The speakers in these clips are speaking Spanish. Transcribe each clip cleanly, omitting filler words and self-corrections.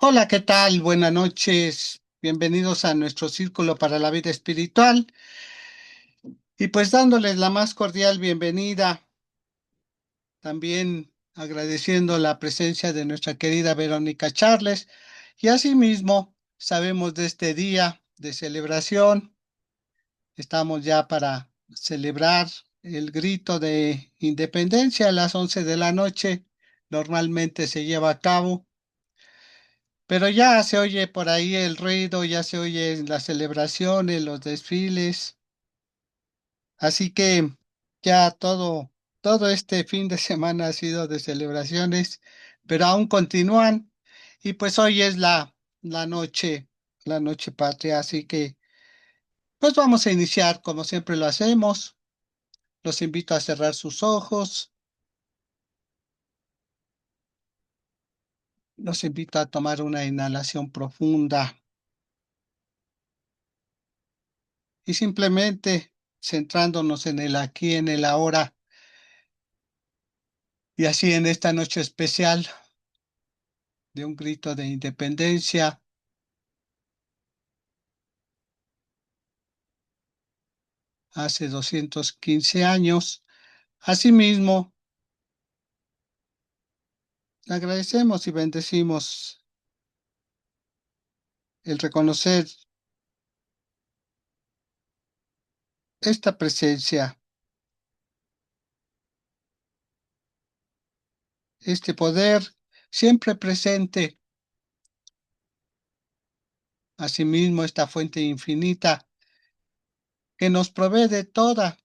Hola, ¿qué tal? Buenas noches. Bienvenidos a nuestro Círculo para la Vida Espiritual. Y pues dándoles la más cordial bienvenida, también agradeciendo la presencia de nuestra querida Verónica Charles. Y asimismo, sabemos de este día de celebración. Estamos ya para celebrar el grito de independencia a las 11 de la noche. Normalmente se lleva a cabo. Pero ya se oye por ahí el ruido, ya se oye las celebraciones, los desfiles. Así que ya todo este fin de semana ha sido de celebraciones, pero aún continúan. Y pues hoy es la noche, la noche patria. Así que pues vamos a iniciar como siempre lo hacemos. Los invito a cerrar sus ojos. Los invito a tomar una inhalación profunda y simplemente centrándonos en el aquí, en el ahora. Y así en esta noche especial de un grito de independencia, hace 215 años, asimismo, agradecemos y bendecimos el reconocer esta presencia, este poder siempre presente, asimismo esta fuente infinita que nos provee de toda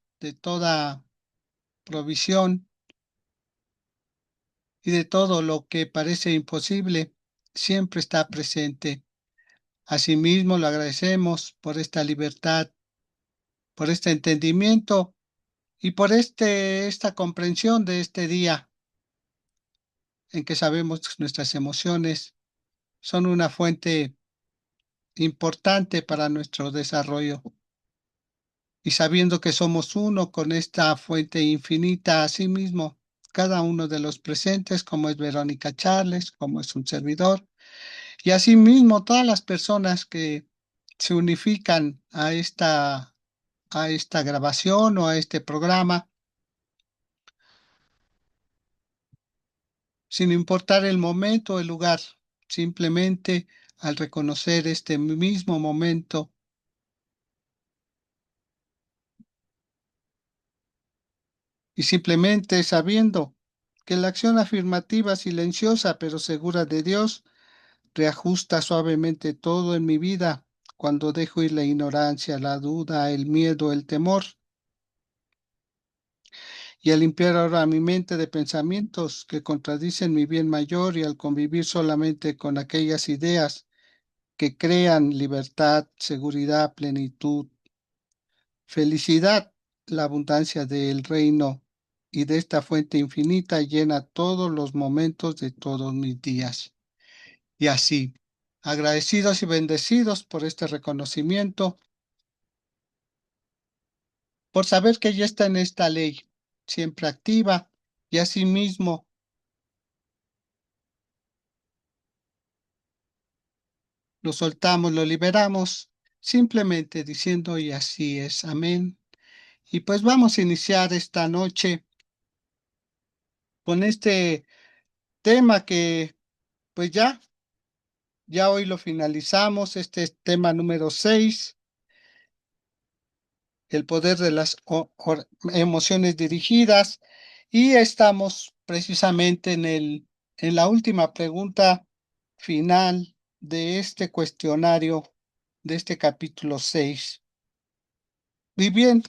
provisión y de todo lo que parece imposible, siempre está presente. Asimismo, lo agradecemos por esta libertad, por este entendimiento y por esta comprensión de este día en que sabemos que nuestras emociones son una fuente importante para nuestro desarrollo. Y sabiendo que somos uno con esta fuente infinita, asimismo, cada uno de los presentes, como es Verónica Charles, como es un servidor, y asimismo todas las personas que se unifican a esta grabación o a este programa, sin importar el momento o el lugar, simplemente al reconocer este mismo momento y simplemente sabiendo que la acción afirmativa silenciosa pero segura de Dios reajusta suavemente todo en mi vida cuando dejo ir la ignorancia, la duda, el miedo, el temor, y al limpiar ahora mi mente de pensamientos que contradicen mi bien mayor y al convivir solamente con aquellas ideas que crean libertad, seguridad, plenitud, felicidad, la abundancia del reino y de esta fuente infinita llena todos los momentos de todos mis días. Y así, agradecidos y bendecidos por este reconocimiento, por saber que ya está en esta ley, siempre activa, y asimismo lo soltamos, lo liberamos, simplemente diciendo y así es, amén. Y pues vamos a iniciar esta noche con este tema que pues ya hoy lo finalizamos, este es tema número 6, el poder de las emociones dirigidas, y estamos precisamente en la última pregunta final de este cuestionario, de este capítulo 6. Y bien,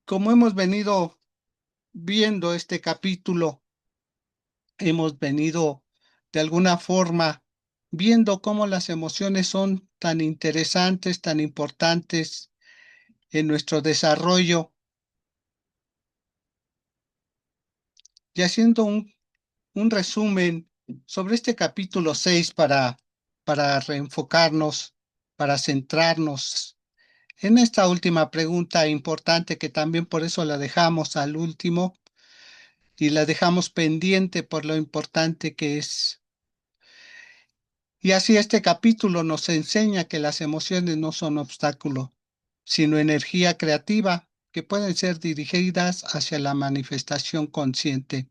como hemos venido viendo este capítulo, hemos venido de alguna forma viendo cómo las emociones son tan interesantes, tan importantes en nuestro desarrollo, y haciendo un resumen sobre este capítulo 6 para reenfocarnos, para centrarnos en esta última pregunta importante que también por eso la dejamos al último y la dejamos pendiente por lo importante que es. Y así este capítulo nos enseña que las emociones no son obstáculo, sino energía creativa que pueden ser dirigidas hacia la manifestación consciente.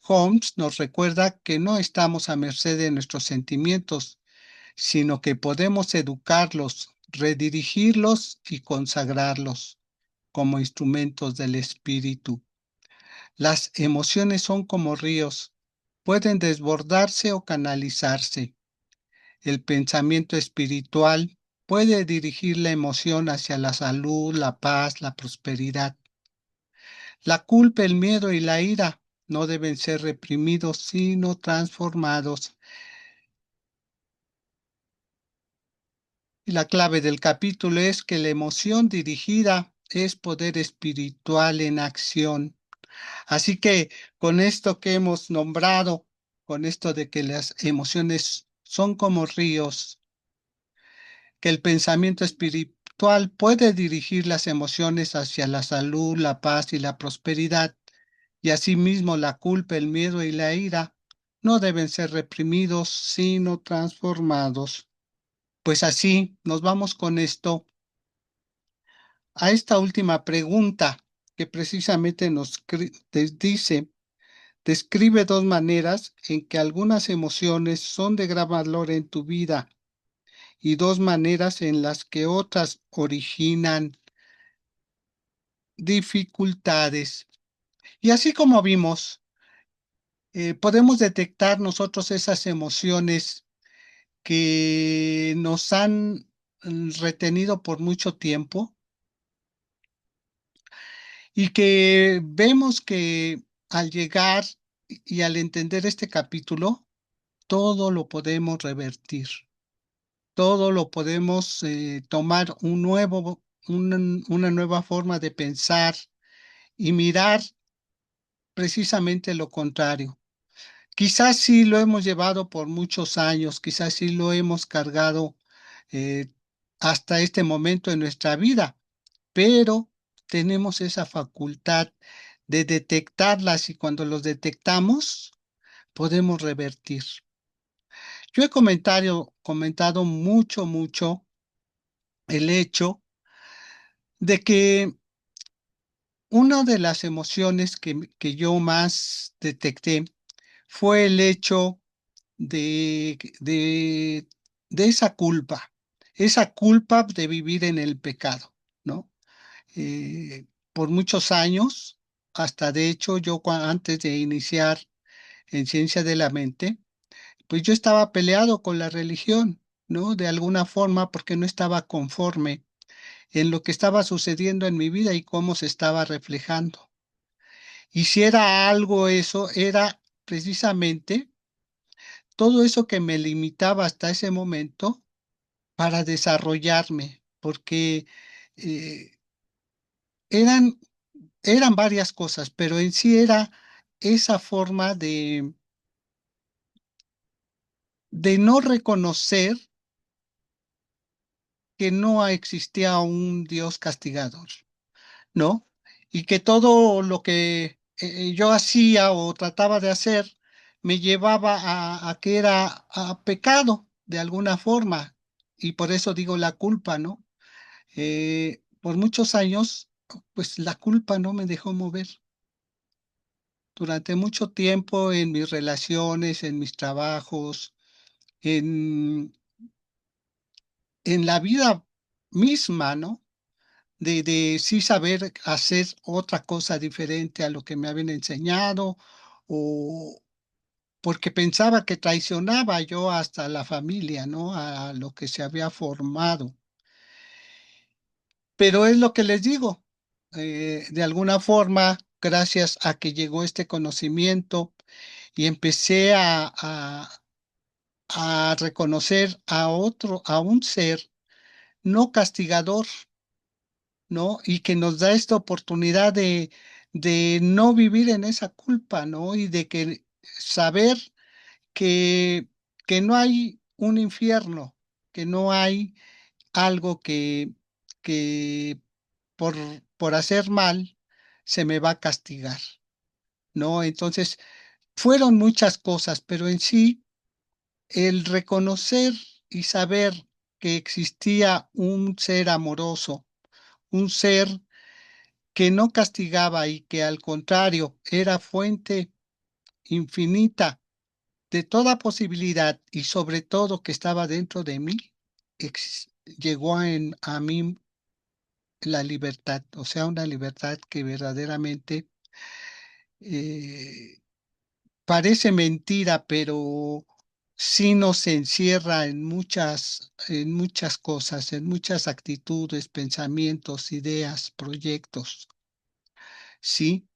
Holmes nos recuerda que no estamos a merced de nuestros sentimientos, sino que podemos educarlos, redirigirlos y consagrarlos como instrumentos del espíritu. Las emociones son como ríos, pueden desbordarse o canalizarse. El pensamiento espiritual puede dirigir la emoción hacia la salud, la paz, la prosperidad. La culpa, el miedo y la ira no deben ser reprimidos, sino transformados. Y la clave del capítulo es que la emoción dirigida es poder espiritual en acción. Así que con esto que hemos nombrado, con esto de que las emociones son como ríos, que el pensamiento espiritual puede dirigir las emociones hacia la salud, la paz y la prosperidad, y asimismo la culpa, el miedo y la ira no deben ser reprimidos, sino transformados. Pues así nos vamos con esto a esta última pregunta que precisamente dice, describe dos maneras en que algunas emociones son de gran valor en tu vida y dos maneras en las que otras originan dificultades. Y así como vimos, podemos detectar nosotros esas emociones que nos han retenido por mucho tiempo y que vemos que al llegar y al entender este capítulo, todo lo podemos revertir, todo lo podemos tomar una nueva forma de pensar y mirar precisamente lo contrario. Quizás sí lo hemos llevado por muchos años, quizás sí lo hemos cargado eh, hasta este momento en nuestra vida, pero tenemos esa facultad de detectarlas y cuando los detectamos podemos revertir. Yo he comentado mucho el hecho de que una de las emociones que yo más detecté fue el hecho de, de esa culpa de vivir en el pecado, ¿no? Por muchos años, hasta de hecho yo antes de iniciar en Ciencia de la Mente, pues yo estaba peleado con la religión, ¿no? De alguna forma porque no estaba conforme en lo que estaba sucediendo en mi vida y cómo se estaba reflejando. Y si era algo eso, era precisamente todo eso que me limitaba hasta ese momento para desarrollarme, porque eh, eran, eran varias cosas, pero en sí era esa forma de no reconocer que no existía un Dios castigador, ¿no? Y que todo lo que yo hacía o trataba de hacer me llevaba a que era a pecado de alguna forma. Y por eso digo la culpa, ¿no? Por muchos años, pues la culpa no me dejó mover. Durante mucho tiempo en mis relaciones, en mis trabajos, en, en la vida misma, ¿no? De sí saber hacer otra cosa diferente a lo que me habían enseñado o porque pensaba que traicionaba yo hasta la familia, ¿no? A lo que se había formado. Pero es lo que les digo, de alguna forma, gracias a que llegó este conocimiento y empecé a reconocer a otro, a un ser no castigador, ¿no? Y que nos da esta oportunidad de no vivir en esa culpa, ¿no? Y de que saber que, que no hay un infierno, que no hay algo que por, por hacer mal se me va a castigar, ¿no? Entonces, fueron muchas cosas, pero en sí el reconocer y saber que existía un ser amoroso, un ser que no castigaba y que al contrario era fuente infinita de toda posibilidad y sobre todo que estaba dentro de mí, llegó a mí la libertad, o sea, una libertad que verdaderamente eh, parece mentira, pero sí nos encierra en muchas cosas, en muchas actitudes, pensamientos, ideas, proyectos, ¿sí?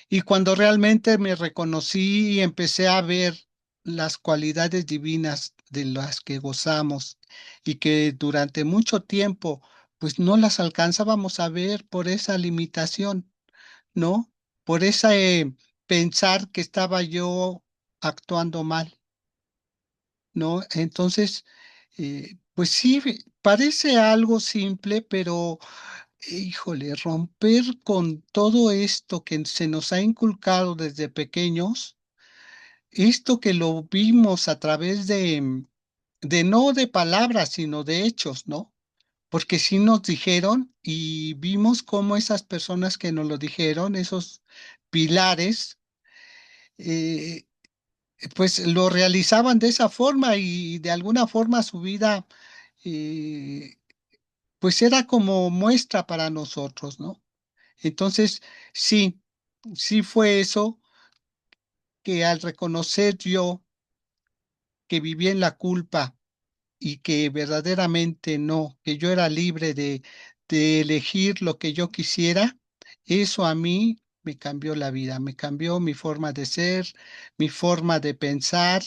Y cuando realmente me reconocí y empecé a ver las cualidades divinas de las que gozamos y que durante mucho tiempo pues no las alcanzábamos a ver por esa limitación, ¿no? Por ese pensar que estaba yo actuando mal, ¿no? Entonces, pues sí, parece algo simple, pero híjole, romper con todo esto que se nos ha inculcado desde pequeños, esto que lo vimos a través de no de palabras, sino de hechos, ¿no? Porque sí nos dijeron y vimos cómo esas personas que nos lo dijeron, esos pilares, eh, pues lo realizaban de esa forma y de alguna forma su vida, eh, pues era como muestra para nosotros, ¿no? Entonces, sí, sí fue eso que al reconocer yo que vivía en la culpa y que verdaderamente no, que yo era libre de elegir lo que yo quisiera, eso a mí me cambió la vida, me cambió mi forma de ser, mi forma de pensar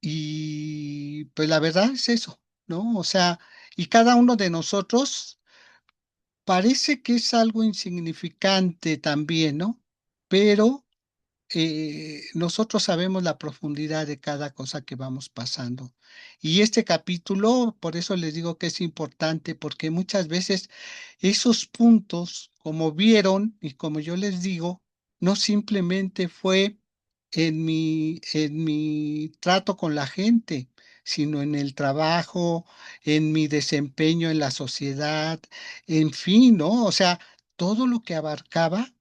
y pues la verdad es eso, ¿no? O sea, y cada uno de nosotros parece que es algo insignificante también, ¿no? Pero nosotros sabemos la profundidad de cada cosa que vamos pasando. Y este capítulo, por eso les digo que es importante, porque muchas veces esos puntos, como vieron y como yo les digo, no simplemente fue en mi trato con la gente, sino en el trabajo, en mi desempeño en la sociedad, en fin, ¿no? O sea, todo lo que abarcaba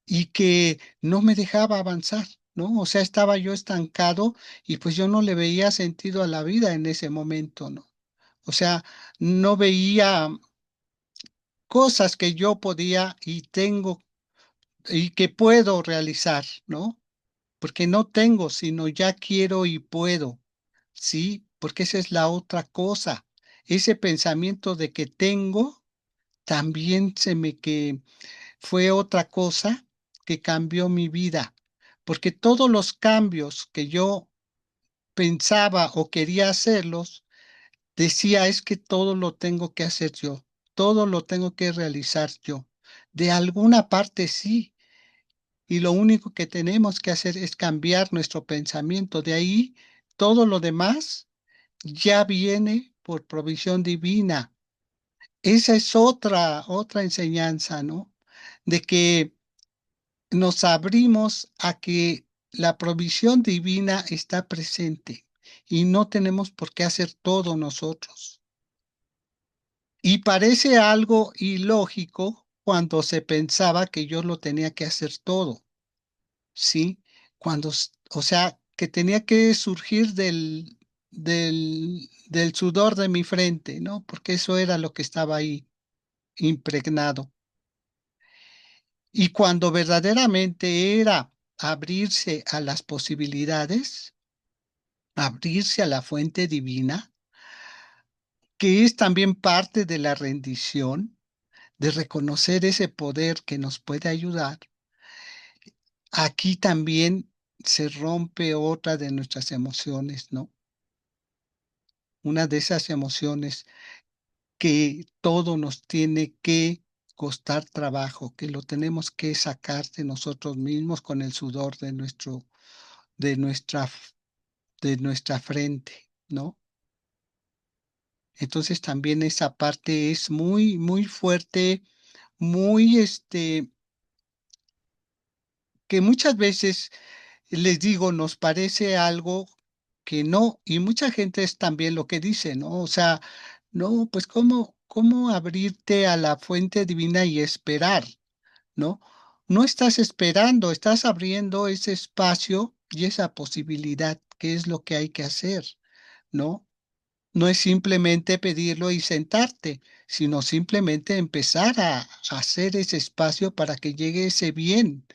y que no me dejaba avanzar, ¿no? O sea, estaba yo estancado y pues yo no le veía sentido a la vida en ese momento, ¿no? O sea, no veía cosas que yo podía y tengo y que puedo realizar, ¿no? Porque no tengo, sino ya quiero y puedo, ¿sí? Porque esa es la otra cosa. Ese pensamiento de que tengo también que fue otra cosa que cambió mi vida, porque todos los cambios que yo pensaba o quería hacerlos, decía es que todo lo tengo que hacer yo, todo lo tengo que realizar yo. De alguna parte sí, y lo único que tenemos que hacer es cambiar nuestro pensamiento. De ahí, todo lo demás ya viene por provisión divina. Esa es otra enseñanza, ¿no? De que nos abrimos a que la provisión divina está presente y no tenemos por qué hacer todo nosotros. Y parece algo ilógico cuando se pensaba que yo lo tenía que hacer todo, ¿sí? O sea, que tenía que surgir del sudor de mi frente, ¿no? Porque eso era lo que estaba ahí impregnado. Y cuando verdaderamente era abrirse a las posibilidades, abrirse a la fuente divina, que es también parte de la rendición, de reconocer ese poder que nos puede ayudar, aquí también se rompe otra de nuestras emociones, ¿no? Una de esas emociones que todo nos tiene que costar trabajo, que lo tenemos que sacar de nosotros mismos con el sudor de nuestra, de nuestra frente, ¿no? Entonces también esa parte es muy, muy fuerte, muy, que muchas veces les digo, nos parece algo que no, y mucha gente es también lo que dice, ¿no? O sea, no, pues cómo abrirte a la fuente divina y esperar, ¿no? No estás esperando, estás abriendo ese espacio y esa posibilidad, que es lo que hay que hacer, ¿no? No es simplemente pedirlo y sentarte, sino simplemente empezar a hacer ese espacio para que llegue ese bien.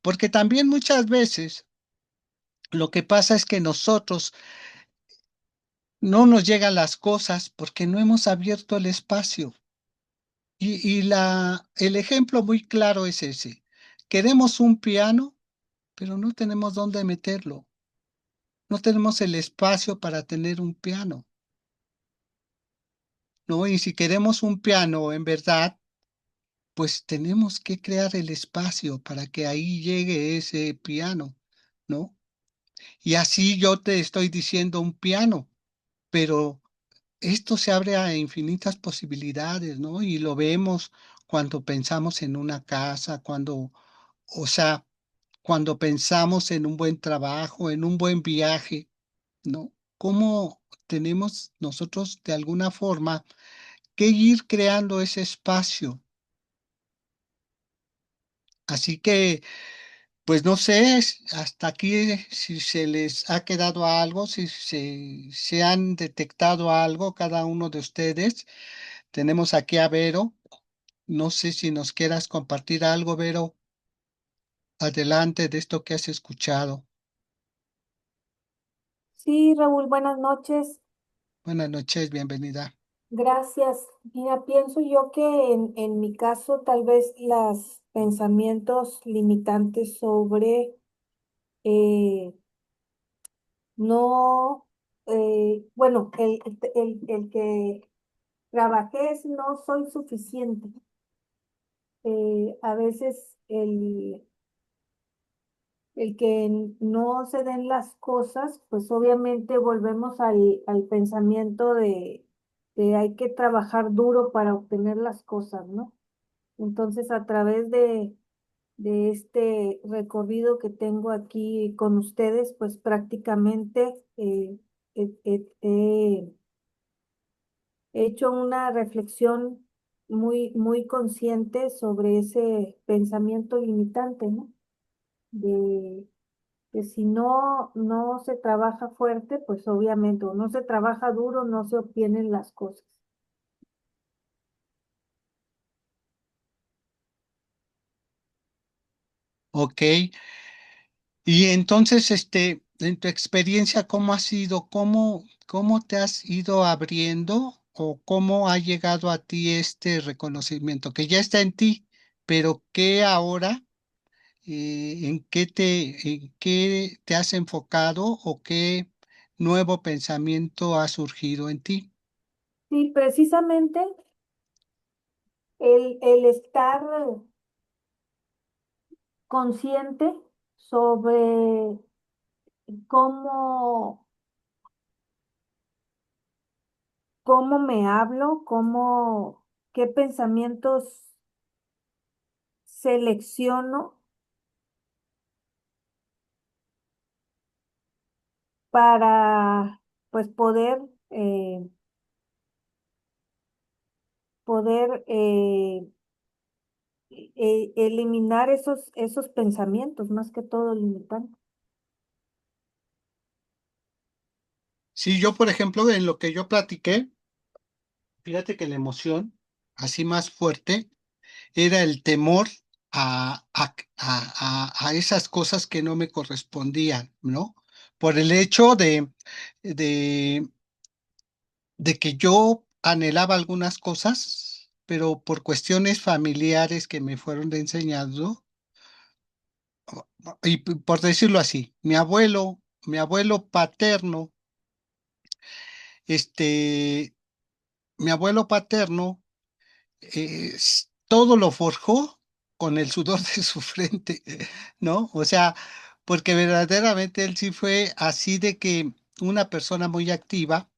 Porque también muchas veces lo que pasa es que nosotros no nos llegan las cosas porque no hemos abierto el espacio. El ejemplo muy claro es ese. Queremos un piano, pero no tenemos dónde meterlo. No tenemos el espacio para tener un piano, ¿no? Y si queremos un piano en verdad, pues tenemos que crear el espacio para que ahí llegue ese piano, ¿no? Y así yo te estoy diciendo un piano, pero esto se abre a infinitas posibilidades, ¿no? Y lo vemos cuando pensamos en una casa, o sea, cuando pensamos en un buen trabajo, en un buen viaje, ¿no? ¿Cómo tenemos nosotros de alguna forma que ir creando ese espacio? Así que, pues no sé, hasta aquí si se les ha quedado algo, si se han detectado algo cada uno de ustedes. Tenemos aquí a Vero. No sé si nos quieras compartir algo, Vero, adelante de esto que has escuchado. Sí, Raúl, buenas noches. Buenas noches, bienvenida. Gracias. Mira, pienso yo que en mi caso tal vez los pensamientos limitantes sobre eh, no, bueno, el que trabajé es no soy suficiente. A veces el que no se den las cosas, pues obviamente volvemos al pensamiento de hay que trabajar duro para obtener las cosas, ¿no? Entonces, a través de este recorrido que tengo aquí con ustedes, pues prácticamente he hecho una reflexión muy consciente sobre ese pensamiento limitante, ¿no? De que si no se trabaja fuerte, pues obviamente, o no se trabaja duro, no se obtienen las cosas. Ok. Y entonces, en tu experiencia, ¿cómo ha sido? ¿Cómo te has ido abriendo o cómo ha llegado a ti este reconocimiento que ya está en ti, pero que ahora, en qué te has enfocado o qué nuevo pensamiento ha surgido en ti? Sí, precisamente el estar consciente sobre cómo, cómo me hablo, qué pensamientos selecciono para pues poder eliminar esos pensamientos, más que todo limitantes. Sí, yo, por ejemplo, en lo que yo platiqué, fíjate que la emoción, así más fuerte, era el temor a esas cosas que no me correspondían, ¿no? Por el hecho de, de que yo anhelaba algunas cosas, pero por cuestiones familiares que me fueron enseñando, y por decirlo así, mi abuelo paterno, este, mi abuelo paterno, todo lo forjó con el sudor de su frente, ¿no? O sea, porque verdaderamente él sí fue así de que una persona muy activa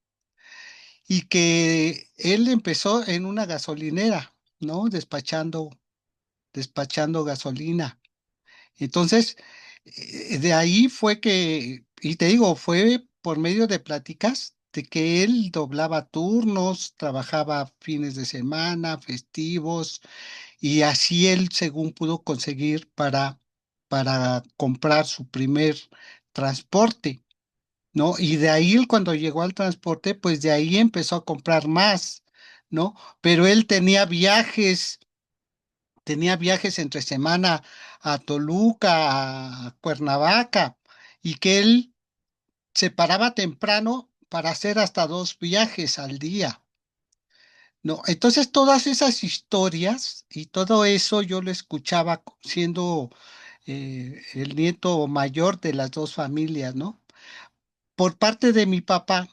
y que él empezó en una gasolinera, ¿no? Despachando gasolina. Entonces, De ahí fue que, y te digo, fue por medio de pláticas de que él doblaba turnos, trabajaba fines de semana, festivos, y así él, según pudo conseguir para comprar su primer transporte, ¿no? Y de ahí él, cuando llegó al transporte, pues de ahí empezó a comprar más, ¿no? Pero él tenía viajes entre semana a Toluca, a Cuernavaca, y que él se paraba temprano para hacer hasta dos viajes al día, ¿no? Entonces todas esas historias y todo eso yo lo escuchaba siendo el nieto mayor de las dos familias, ¿no? Por parte de mi papá,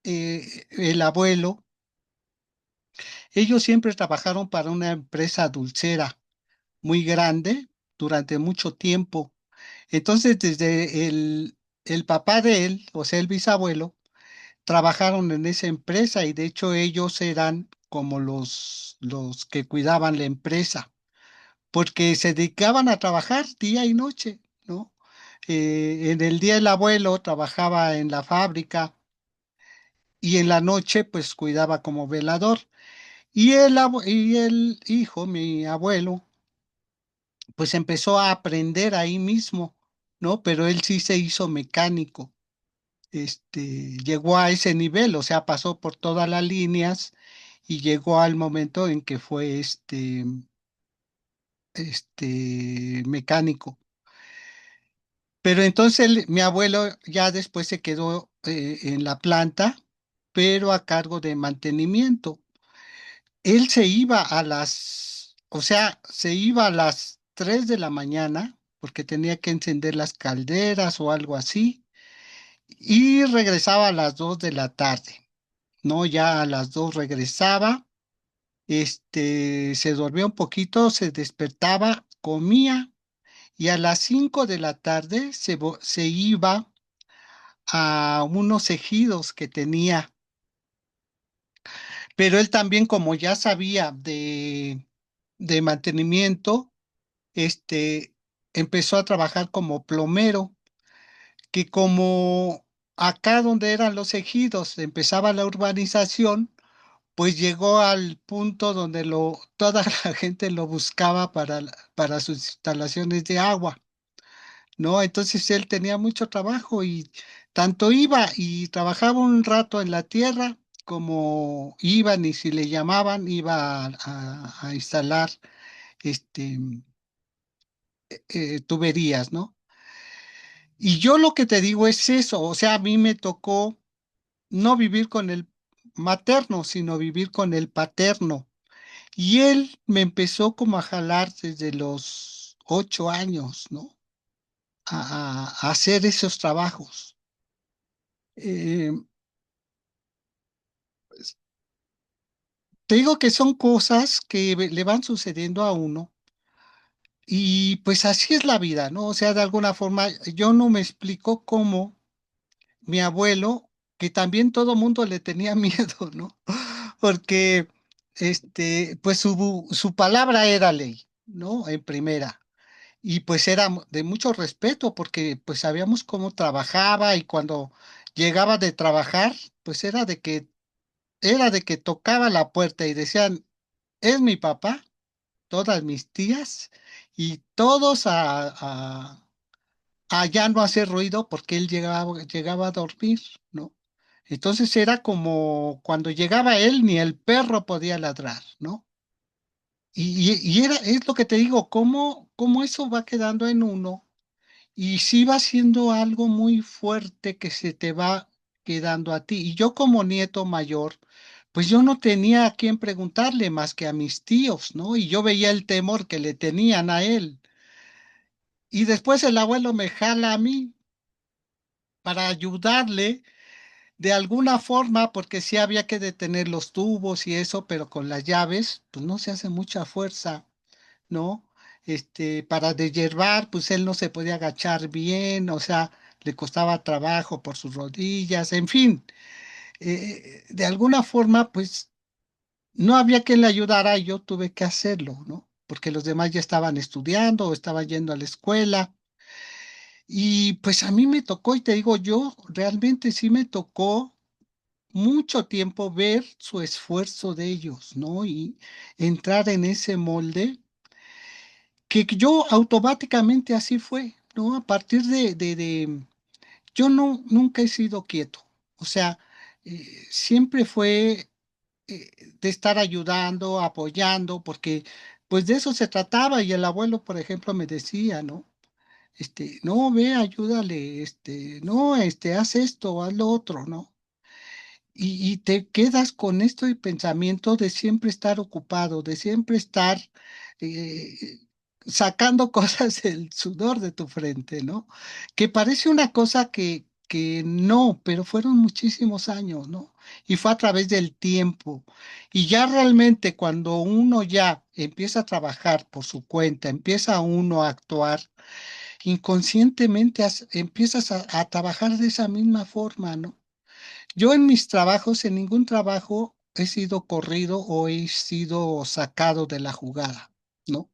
el abuelo, ellos siempre trabajaron para una empresa dulcera muy grande durante mucho tiempo. Entonces, desde el papá de él, o sea, el bisabuelo, trabajaron en esa empresa y de hecho ellos eran como los que cuidaban la empresa, porque se dedicaban a trabajar día y noche, ¿no? En el día el abuelo trabajaba en la fábrica y en la noche pues cuidaba como velador. Y el hijo, mi abuelo, pues empezó a aprender ahí mismo, ¿no? Pero él sí se hizo mecánico. Llegó a ese nivel, o sea, pasó por todas las líneas y llegó al momento en que fue mecánico. Pero entonces mi abuelo ya después se quedó en la planta, pero a cargo de mantenimiento. Él se iba o sea, se iba a las 3 de la mañana porque tenía que encender las calderas o algo así, y regresaba a las 2 de la tarde, ¿no? Ya a las 2 regresaba, se dormía un poquito, se despertaba, comía y a las 5 de la tarde se iba a unos ejidos que tenía. Pero él también, como ya sabía de mantenimiento, empezó a trabajar como plomero, que como acá donde eran los ejidos empezaba la urbanización, pues llegó al punto donde toda la gente lo buscaba para sus instalaciones de agua, ¿no? Entonces él tenía mucho trabajo y tanto iba y trabajaba un rato en la tierra, como iban y si le llamaban, iba a instalar este, tuberías, ¿no? Y yo lo que te digo es eso, o sea, a mí me tocó no vivir con el materno, sino vivir con el paterno. Y él me empezó como a jalar desde los 8 años, ¿no? A hacer esos trabajos. Eh, Te digo que son cosas que le van sucediendo a uno y pues así es la vida, ¿no? O sea, de alguna forma yo no me explico cómo mi abuelo, que también todo mundo le tenía miedo, ¿no? Porque pues su palabra era ley, ¿no? En primera. Y pues era de mucho respeto porque pues sabíamos cómo trabajaba y cuando llegaba de trabajar, pues era de que tocaba la puerta y decían, es mi papá, todas mis tías y todos a ya no hacer ruido porque él llegaba a dormir, ¿no? Entonces era como cuando llegaba él, ni el perro podía ladrar, ¿no? Es lo que te digo, cómo eso va quedando en uno y sí va siendo algo muy fuerte que se te va quedando a ti. Y yo como nieto mayor, pues yo no tenía a quién preguntarle más que a mis tíos, ¿no? Y yo veía el temor que le tenían a él. Y después el abuelo me jala a mí para ayudarle de alguna forma, porque sí había que detener los tubos y eso, pero con las llaves, pues no se hace mucha fuerza, ¿no? Para deshiervar, pues él no se podía agachar bien, o sea, le costaba trabajo por sus rodillas, en fin, de alguna forma, pues no había quien le ayudara y yo tuve que hacerlo, ¿no? Porque los demás ya estaban estudiando o estaban yendo a la escuela. Y pues a mí me tocó, y te digo, yo realmente sí me tocó mucho tiempo ver su esfuerzo de ellos, ¿no? Y entrar en ese molde, que yo automáticamente así fue, ¿no? A partir yo no, nunca he sido quieto, o sea, siempre fue eh, de estar ayudando, apoyando, porque pues de eso se trataba y el abuelo, por ejemplo, me decía, ¿no? No, ve, ayúdale, no, haz esto, haz lo otro, ¿no? Y te quedas con este pensamiento de siempre estar ocupado, de siempre estar eh, sacando cosas del sudor de tu frente, ¿no? Que parece una cosa que no, pero fueron muchísimos años, ¿no? Y fue a través del tiempo. Y ya realmente cuando uno ya empieza a trabajar por su cuenta, empieza uno a actuar, inconscientemente empiezas a trabajar de esa misma forma, ¿no? Yo en mis trabajos, en ningún trabajo he sido corrido o he sido sacado de la jugada, ¿no?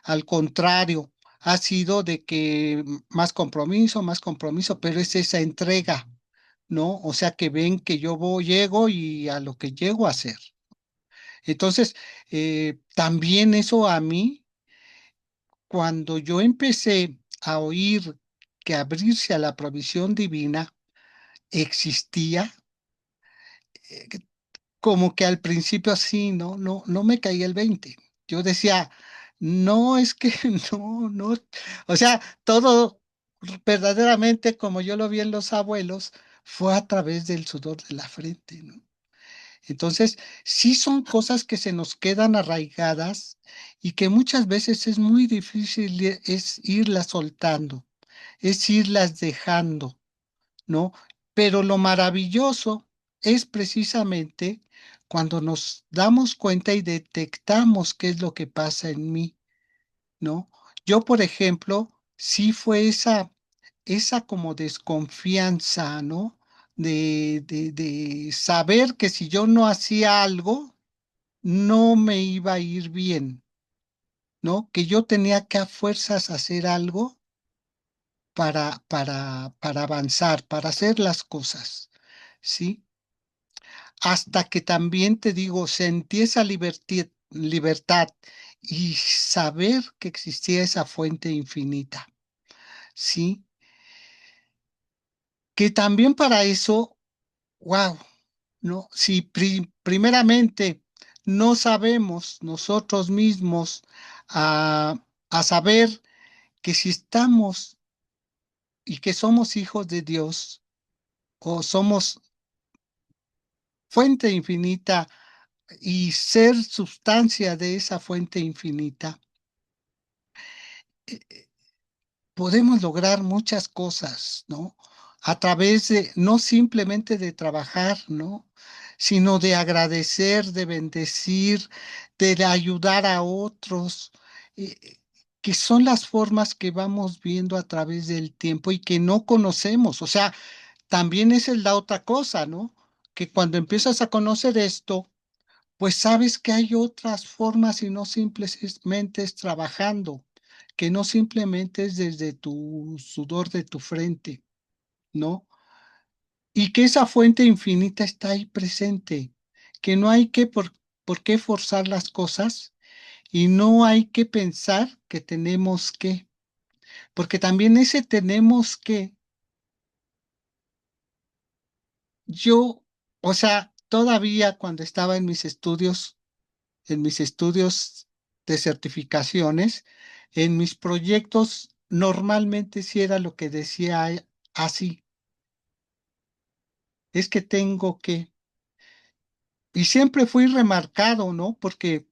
Al contrario, ha sido de que más compromiso, pero es esa entrega, ¿no? O sea, que ven que yo voy, llego y a lo que llego a hacer. Entonces, también eso a mí, cuando yo empecé a oír que abrirse a la provisión divina existía, eh, como que al principio así, no me caía el 20. Yo decía, no, es que no, o sea, todo verdaderamente como yo lo vi en los abuelos, fue a través del sudor de la frente, ¿no? Entonces, sí son cosas que se nos quedan arraigadas y que muchas veces es muy difícil es irlas soltando, es irlas dejando, ¿no? Pero lo maravilloso es precisamente cuando nos damos cuenta y detectamos qué es lo que pasa en mí, ¿no? Yo, por ejemplo, sí fue esa como desconfianza, ¿no? De saber que si yo no hacía algo, no me iba a ir bien, ¿no? Que yo tenía que a fuerzas hacer algo para avanzar, para hacer las cosas, ¿sí? Hasta que también te digo, sentí esa libertad y saber que existía esa fuente infinita, ¿sí? Que también para eso, wow, ¿no? Si primeramente no sabemos nosotros mismos a saber que si estamos y que somos hijos de Dios o somos fuente infinita y ser sustancia de esa fuente infinita, podemos lograr muchas cosas, ¿no? A través de, no simplemente de trabajar, ¿no? Sino de agradecer, de bendecir, de ayudar a otros, que son las formas que vamos viendo a través del tiempo y que no conocemos. O sea, también esa es la otra cosa, ¿no? Que cuando empiezas a conocer esto, pues sabes que hay otras formas y no simplemente es trabajando, que no simplemente es desde tu sudor de tu frente, ¿no? Y que esa fuente infinita está ahí presente, que no hay por qué forzar las cosas y no hay que pensar que tenemos que, porque también ese tenemos que, yo, o sea, todavía cuando estaba en mis estudios de certificaciones, en mis proyectos, normalmente sí era lo que decía así, es que tengo que, y siempre fui remarcado, ¿no? Porque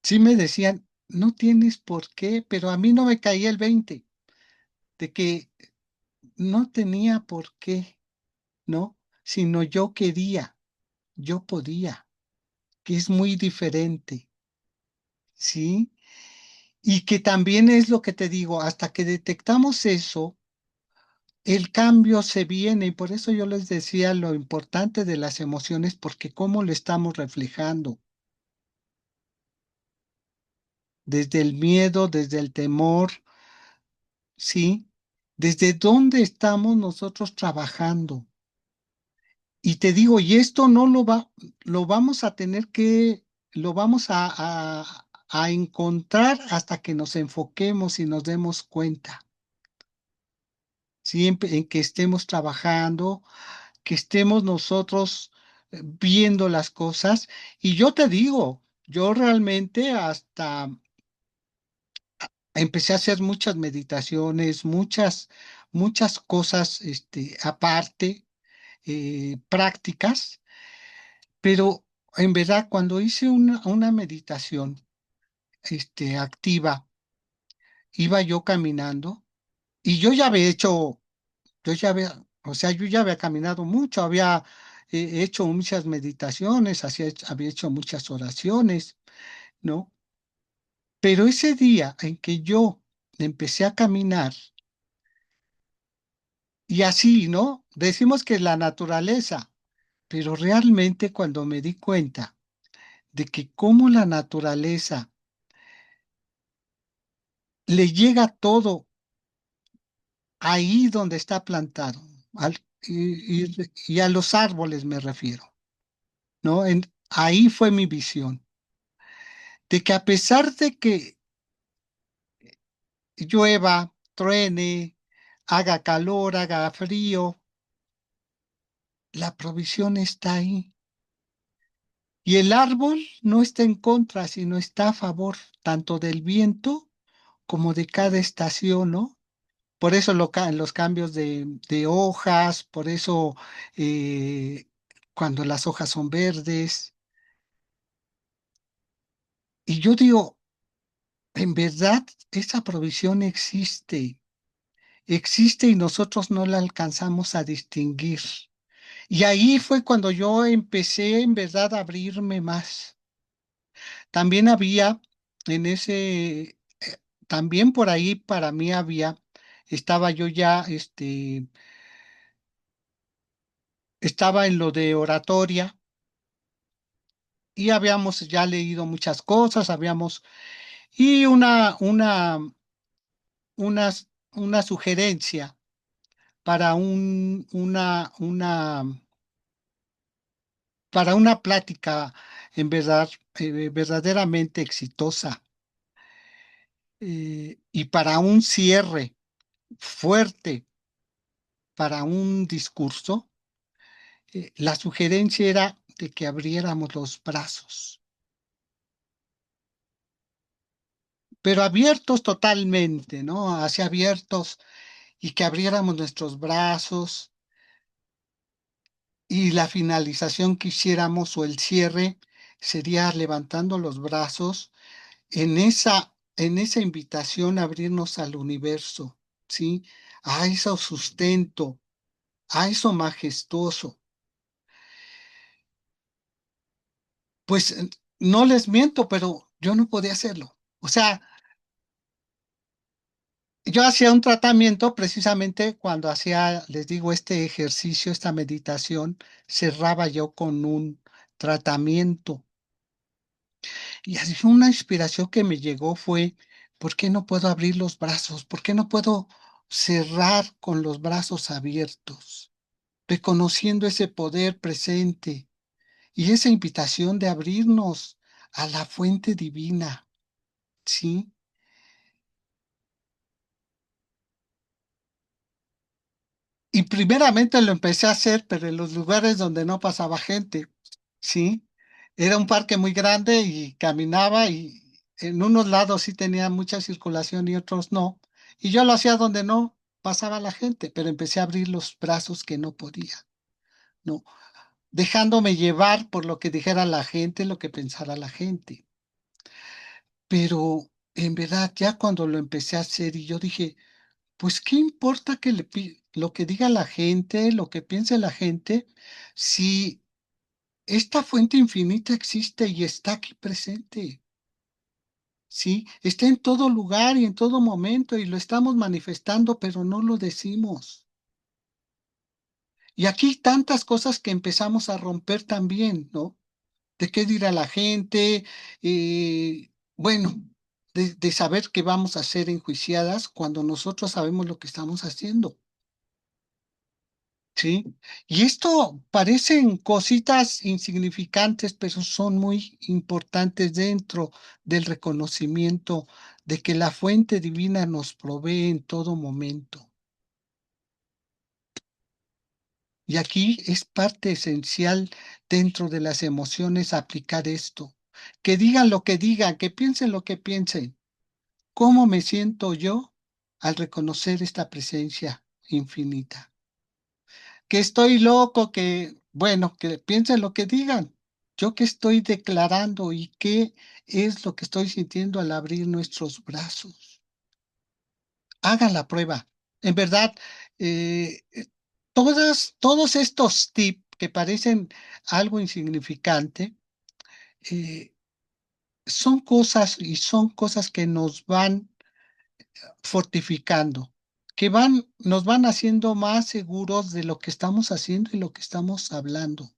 sí me decían, no tienes por qué, pero a mí no me caía el 20 de que no tenía por qué, ¿no? Sino yo quería, yo podía, que es muy diferente, ¿sí? Y que también es lo que te digo, hasta que detectamos eso, el cambio se viene y por eso yo les decía lo importante de las emociones, porque cómo lo estamos reflejando, desde el miedo, desde el temor, ¿sí? ¿Desde dónde estamos nosotros trabajando? Y te digo, y esto no lo vamos a tener que, lo vamos a encontrar hasta que nos enfoquemos y nos demos cuenta. Siempre en que estemos trabajando, que estemos nosotros viendo las cosas. Y yo te digo, yo realmente hasta empecé a hacer muchas meditaciones, muchas cosas, aparte, prácticas, pero en verdad cuando hice una meditación, activa, iba yo caminando y yo ya había, o sea, yo ya había caminado mucho, había hecho muchas meditaciones, había hecho muchas oraciones, ¿no? Pero ese día en que yo empecé a caminar, y así, ¿no? Decimos que la naturaleza, pero realmente cuando me di cuenta de que cómo la naturaleza le llega todo ahí donde está plantado, y a los árboles me refiero, ¿no? Ahí fue mi visión, de que a pesar de que llueva, truene, haga calor, haga frío, la provisión está ahí. Y el árbol no está en contra, sino está a favor tanto del viento como de cada estación, ¿no? Por eso los cambios de hojas, por eso cuando las hojas son verdes. Y yo digo, en verdad, esa provisión existe y nosotros no la alcanzamos a distinguir. Y ahí fue cuando yo empecé en verdad a abrirme más. También había en también por ahí para mí estaba yo ya, estaba en lo de oratoria y habíamos ya leído muchas cosas, y una, una sugerencia para para una plática en verdad, verdaderamente exitosa, y para un cierre fuerte, para un discurso, la sugerencia era de que abriéramos los brazos, pero abiertos totalmente, ¿no? Hacia abiertos y que abriéramos nuestros brazos y la finalización que hiciéramos o el cierre sería levantando los brazos en esa invitación a abrirnos al universo, ¿sí? A ese sustento, a eso majestuoso. Pues no les miento, pero yo no podía hacerlo. O sea, yo hacía un tratamiento precisamente cuando hacía, les digo, este ejercicio, esta meditación, cerraba yo con un tratamiento. Y así fue una inspiración que me llegó fue, ¿por qué no puedo abrir los brazos? ¿Por qué no puedo cerrar con los brazos abiertos? Reconociendo ese poder presente y esa invitación de abrirnos a la fuente divina, ¿sí? Y primeramente lo empecé a hacer, pero en los lugares donde no pasaba gente, ¿sí? Era un parque muy grande y caminaba y en unos lados sí tenía mucha circulación y otros no. Y yo lo hacía donde no pasaba la gente, pero empecé a abrir los brazos que no podía, ¿no? Dejándome llevar por lo que dijera la gente, lo que pensara la gente. Pero en verdad, ya cuando lo empecé a hacer y yo dije, pues, ¿qué importa lo que diga la gente, lo que piense la gente, si esta fuente infinita existe y está aquí presente? Sí, está en todo lugar y en todo momento y lo estamos manifestando, pero no lo decimos. Y aquí hay tantas cosas que empezamos a romper también, ¿no? ¿De qué dirá la gente? Bueno. de saber que vamos a ser enjuiciadas cuando nosotros sabemos lo que estamos haciendo. ¿Sí? Y esto parecen cositas insignificantes, pero son muy importantes dentro del reconocimiento de que la fuente divina nos provee en todo momento. Y aquí es parte esencial dentro de las emociones aplicar esto. Que digan lo que digan, que piensen lo que piensen. ¿Cómo me siento yo al reconocer esta presencia infinita? Que estoy loco, que, bueno, que piensen lo que digan. Yo qué estoy declarando y qué es lo que estoy sintiendo al abrir nuestros brazos. Hagan la prueba. En verdad, todos estos tips que parecen algo insignificante, eh, son cosas que nos van fortificando, nos van haciendo más seguros de lo que estamos haciendo y lo que estamos hablando,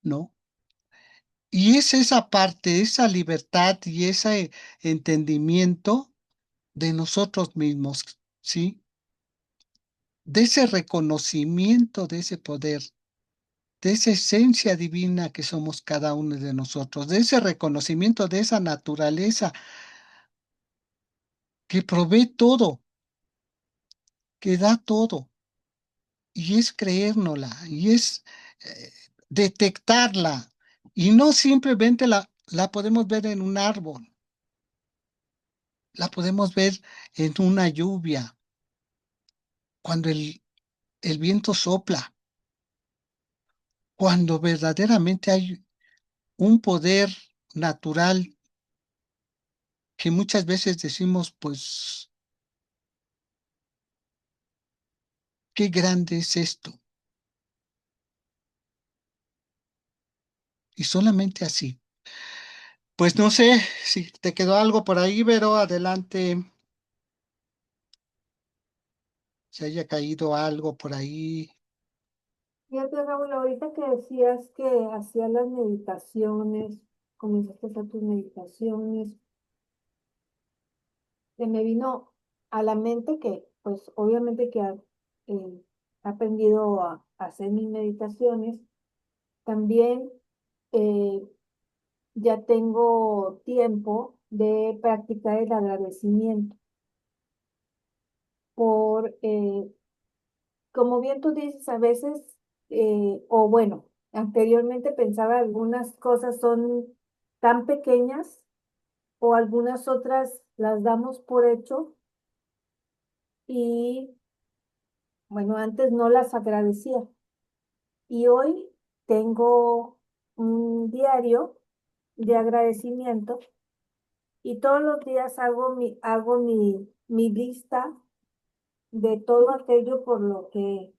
¿no? Y es esa parte, esa libertad y ese entendimiento de nosotros mismos, ¿sí? De ese reconocimiento de ese poder, de esa esencia divina que somos cada uno de nosotros, de ese reconocimiento de esa naturaleza que provee todo, que da todo, y es creérnosla, y es eh, detectarla, y no simplemente la podemos ver en un árbol, la podemos ver en una lluvia, cuando el viento sopla, cuando verdaderamente hay un poder natural que muchas veces decimos, pues, qué grande es esto. Y solamente así. Pues no sé si te quedó algo por ahí, pero adelante, si haya caído algo por ahí. Fíjate, Raúl, ahorita que decías que hacías las meditaciones, comenzaste a hacer tus meditaciones, se me vino a la mente que, pues, obviamente que he aprendido a hacer mis meditaciones. También eh, ya tengo tiempo de practicar el agradecimiento por, como bien tú dices, a veces, o bueno, anteriormente pensaba algunas cosas son tan pequeñas o algunas otras las damos por hecho y bueno, antes no las agradecía. Y hoy tengo un diario de agradecimiento y todos los días hago mi lista de todo aquello por lo que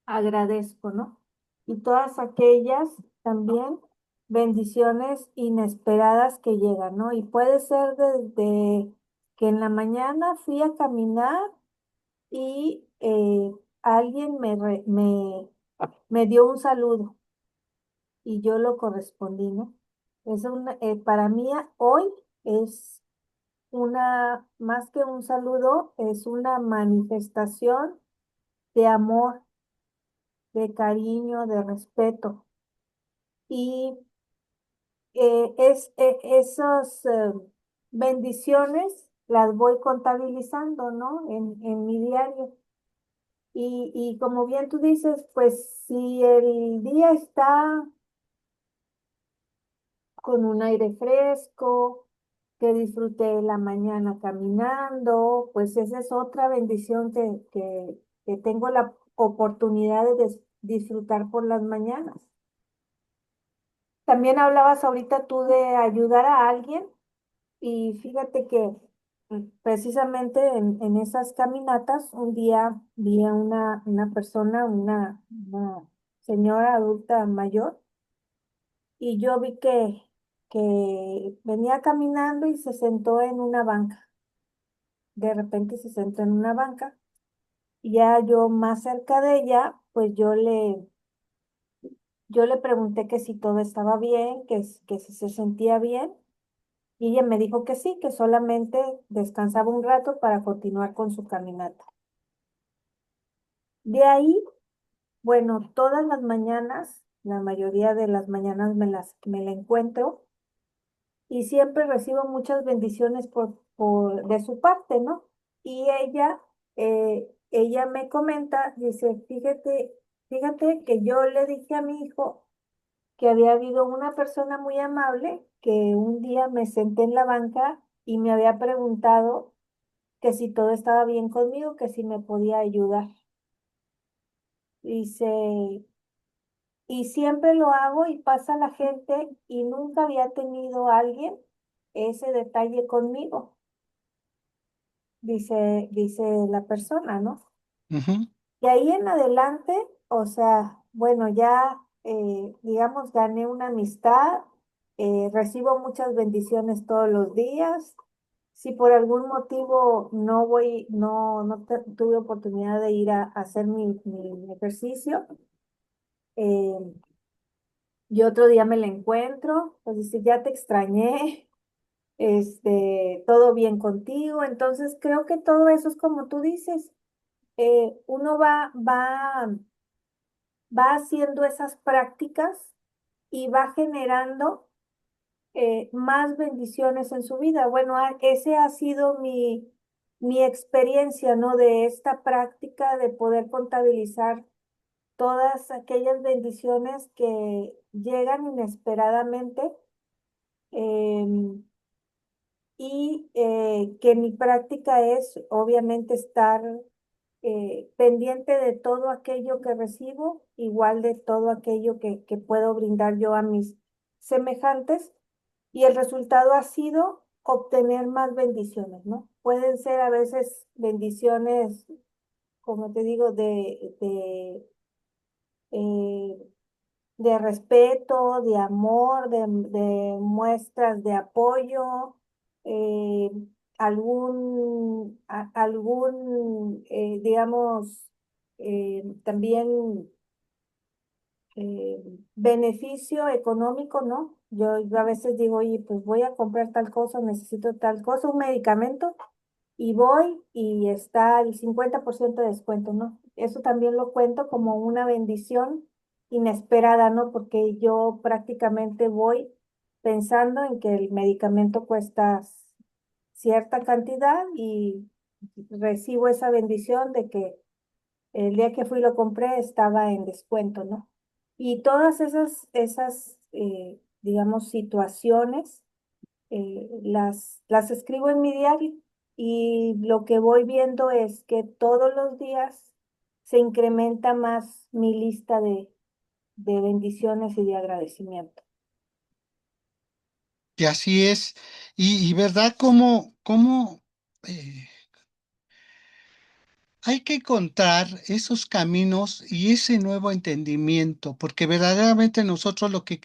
agradezco, ¿no? Y todas aquellas también bendiciones inesperadas que llegan, ¿no? Y puede ser desde que en la mañana fui a caminar y alguien me dio un saludo y yo lo correspondí, ¿no? Para mí hoy es más que un saludo, es una manifestación de amor, de cariño, de respeto. Y esas bendiciones las voy contabilizando, ¿no? En mi diario. Y como bien tú dices, pues si el día está con un aire fresco, que disfruté la mañana caminando, pues esa es otra bendición que tengo la oportunidad de disfrutar por las mañanas. También hablabas ahorita tú de ayudar a alguien y fíjate que precisamente en esas caminatas un día vi a una persona, una señora adulta mayor, y yo vi que venía caminando y se sentó en una banca. De repente se sentó en una banca y ya yo más cerca de ella, pues yo le pregunté que si todo estaba bien, que si se sentía bien Y ella me dijo que sí, que solamente descansaba un rato para continuar con su caminata. De ahí, bueno, todas las mañanas, la mayoría de las mañanas me la encuentro y siempre recibo muchas bendiciones de su parte, ¿no? Y ella me comenta, dice, fíjate que yo le dije a mi hijo que había habido una persona muy amable que un día me senté en la banca y me había preguntado que si todo estaba bien conmigo, que si me podía ayudar. Dice, y siempre lo hago y pasa la gente y nunca había tenido alguien ese detalle conmigo, dice la persona, ¿no? Ujú. Y ahí en adelante, o sea, bueno, ya, digamos, gané una amistad, recibo muchas bendiciones todos los días. Si por algún motivo tuve oportunidad de ir a hacer mi ejercicio, eh, y otro día me la encuentro, pues dice, ya te extrañé, todo bien contigo. Entonces creo que todo eso es como tú dices, uno va haciendo esas prácticas y va generando más bendiciones en su vida. Bueno, ese ha sido mi experiencia, ¿no? De esta práctica de poder contabilizar todas aquellas bendiciones que llegan inesperadamente, em, y que mi práctica es obviamente estar pendiente de todo aquello que recibo, igual de todo aquello que puedo brindar yo a mis semejantes, y el resultado ha sido obtener más bendiciones, ¿no? Pueden ser a veces bendiciones, como te digo, eh, de respeto, de amor, de muestras de apoyo, eh, digamos, también eh, beneficio económico, ¿no? Yo a veces digo, oye, pues voy a comprar tal cosa, necesito tal cosa, un medicamento, y voy y está el 50% de descuento, ¿no? Eso también lo cuento como una bendición inesperada, ¿no? Porque yo prácticamente voy pensando en que el medicamento cuesta cierta cantidad y recibo esa bendición de que el día que fui y lo compré estaba en descuento, ¿no? Y todas esas, digamos, situaciones, las escribo en mi diario y lo que voy viendo es que todos los días se incrementa más mi lista de bendiciones y de agradecimiento. Y así es. Y verdad, cómo hay que encontrar esos caminos y ese nuevo entendimiento, porque verdaderamente nosotros lo que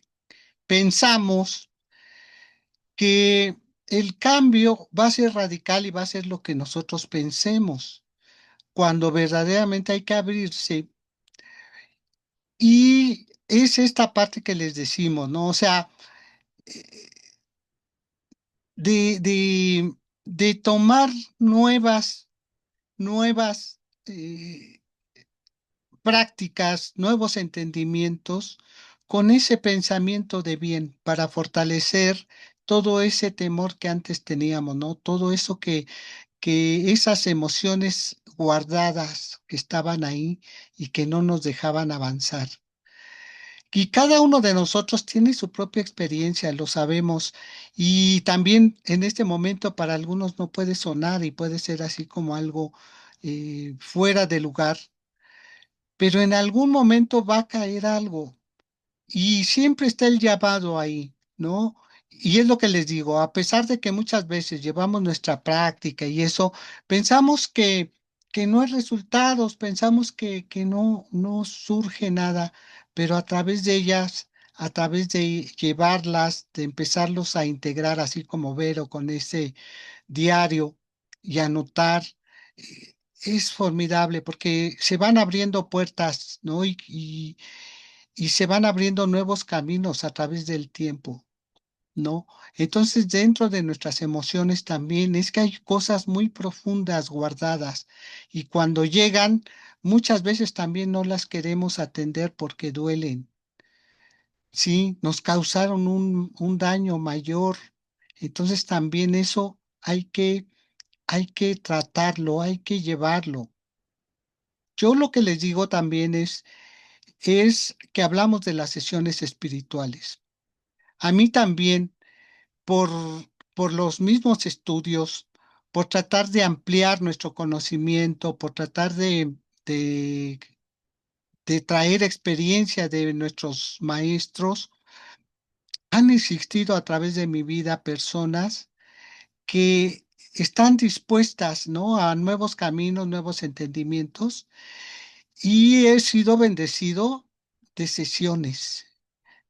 pensamos que el cambio va a ser radical y va a ser lo que nosotros pensemos, cuando verdaderamente hay que abrirse. Y es esta parte que les decimos, ¿no? O sea, de, de, de tomar nuevas prácticas, nuevos entendimientos con ese pensamiento de bien para fortalecer todo ese temor que antes teníamos, ¿no? Todo eso que esas emociones guardadas que estaban ahí y que no nos dejaban avanzar. Y cada uno de nosotros tiene su propia experiencia, lo sabemos. Y también en este momento para algunos no puede sonar y puede ser así como algo fuera de lugar, pero en algún momento va a caer algo y siempre está el llamado ahí, ¿no? Y es lo que les digo, a pesar de que muchas veces llevamos nuestra práctica y eso, pensamos que no hay resultados, pensamos que no surge nada, pero a través de ellas, a través de llevarlas, de empezarlos a integrar, así como Vero con ese diario y anotar, es formidable porque se van abriendo puertas, ¿no? Y se van abriendo nuevos caminos a través del tiempo. ¿no? Entonces, dentro de nuestras emociones también es que hay cosas muy profundas guardadas y cuando llegan, muchas veces también no las queremos atender porque duelen, ¿sí? Nos causaron un daño mayor. Entonces, también eso hay que tratarlo, hay que llevarlo. Yo lo que les digo también es que hablamos de las sesiones espirituales. A mí también por, por los mismos estudios, por tratar de ampliar nuestro conocimiento, por tratar de, de traer experiencia de nuestros maestros, han existido a través de mi vida personas que están dispuestas, ¿no? A nuevos caminos, nuevos entendimientos, y he sido bendecido de sesiones,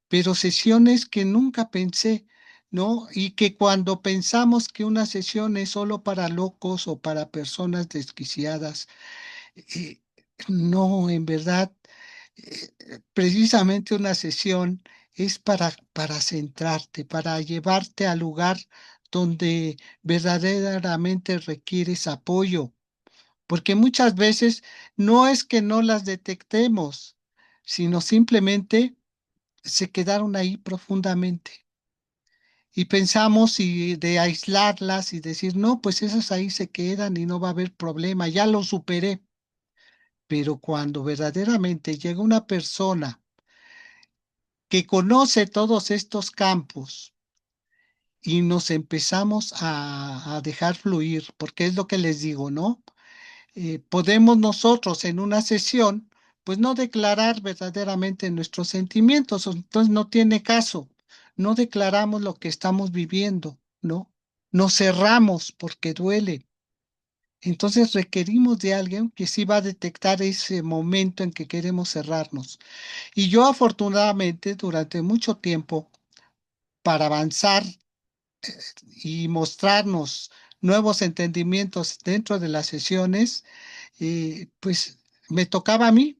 pero sesiones que nunca pensé, ¿no? Y que cuando pensamos que una sesión es solo para locos o para personas desquiciadas, eh, no, en verdad, precisamente una sesión es para centrarte, para llevarte al lugar donde verdaderamente requieres apoyo, porque muchas veces no es que no las detectemos, sino simplemente se quedaron ahí profundamente. Y pensamos y de aislarlas y decir, no, pues esas ahí se quedan y no va a haber problema, ya lo superé. Pero cuando verdaderamente llega una persona que conoce todos estos campos y nos empezamos a dejar fluir, porque es lo que les digo, ¿no? Podemos nosotros en una sesión, pues no declarar verdaderamente nuestros sentimientos, entonces no tiene caso, no declaramos lo que estamos viviendo, ¿no? Nos cerramos porque duele. Entonces requerimos de alguien que sí va a detectar ese momento en que queremos cerrarnos. Y yo afortunadamente durante mucho tiempo, para avanzar y mostrarnos nuevos entendimientos dentro de las sesiones, pues me tocaba a mí